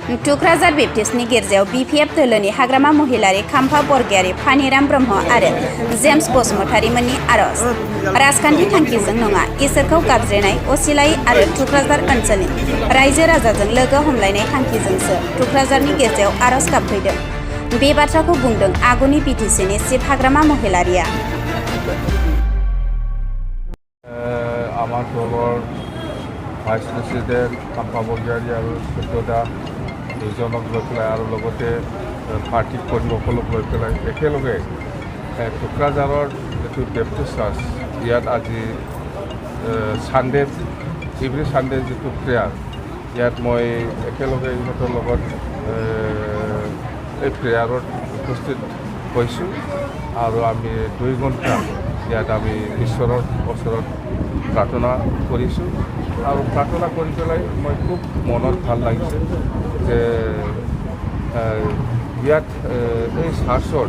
टुक्राझार बेप्टिस्टनि गिर्जायाव BPF दोलोनि हाग्रामा महिलारि खाम्फा बरगयारि फानिराम ब्रह्म आरो जेम्स बसुमतारिमोननि आरज राजखान्थि थांखिजों नङा इसोरखौ गाबज्रिनाय असिलायै आरो टुक्राझार ओनसोलनि रायजो राजाजों लोगो हमलायनाय थांखिजोंसो टुक्राझारनि गिर्जायाव आरज गाबफैदों। बे बाथ्राखौ बुंदों आगुनि BTCनि चिफ हाग्रामा महिलारिया। আমার দলৰ ভাইচ প্ৰেচিডেণ্ট খাম্পা বৰগয়াৰী আৰু সত্যদা দুজনক লৈ পেলাই আৰু লগতে পাৰ্টি কৰ্মীসকলক লৈ পেলাই একেলগে টুক্ৰাঝাৰৰ যিটো বেপ্টিষ্ট চাৰ্চ ইয়াত আজি ছানডে এভৰি ছানডে যিটো প্ৰেয়াৰ ইয়াত মই একেলগে ইহঁতৰ লগত এই প্ৰেয়াৰত উপস্থিত হৈছোঁ আৰু আমি 2 ঘণ্টা ইয়াত আমি ঈশ্বৰৰ ওচৰত প্ৰাৰ্থনা কৰিছোঁ আৰু প্ৰাৰ্থনা কৰি পেলাই মই খুব মনত ভাল লাগিছে যে ইয়াত এই চাৰ্চৰ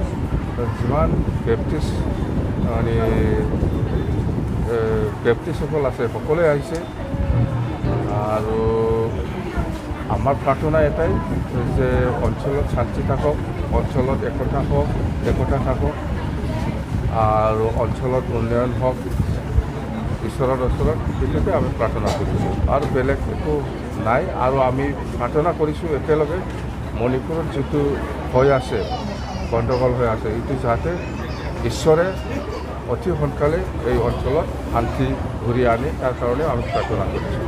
যিমান বেপ্টিষ্ট মানে বেপ্টিষ্টসকল আছে সকলোৱে আহিছে আৰু আমাৰ প্ৰাৰ্থনা এটাই যে অঞ্চলত শান্তি থাকক, অঞ্চলত একতা থাকক আৰু অঞ্চলত উন্নয়ন হওক ঈশ্বৰৰ ওচৰত সেইটোকে আমি প্ৰাৰ্থনা কৰিছোঁ আৰু বেলেগ একো নাই। আৰু আমি প্ৰাৰ্থনা কৰিছোঁ একেলগে মণিপুৰত যিটো হৈ আছে গণ্ডগোল হৈ আছে এইটো যাতে ঈশ্বৰে অতি সোনকালে এই অঞ্চলত শান্তি ঘূৰি আনে তাৰ কাৰণে আমি প্ৰাৰ্থনা কৰিছোঁ।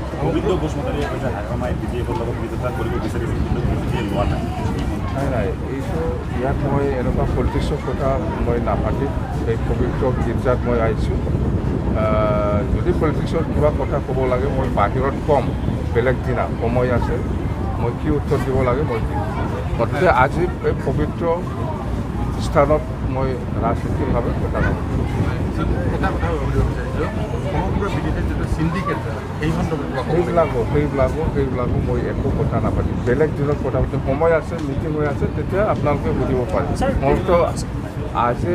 নাই এইটো ইয়াত মই এনেকুৱা পলিটিক্সৰ কথা মই নাপাতিম। এই পবিত্ৰ গীৰ্জাত মই আহিছোঁ। যদি পলিটিক্সৰ কিবা কথা ক'ব লাগে মই বাহিৰত ক'ম, বেলেগ দিনা সময় আছে মই কি উত্তৰ দিব লাগে মই দিম। গতিকে আজি এই পবিত্ৰ স্থানত মই ৰাজনীতিভাৱে কথা নাপাতিম। সেইবিলাকো মই একো কথা নাপাতিম। বেলেগ দিনত কথা পাতিম, সময় আছে, মিটিং হৈ আছে তেতিয়া আপোনালোকে বুজিব পাৰে। মোৰতো আজি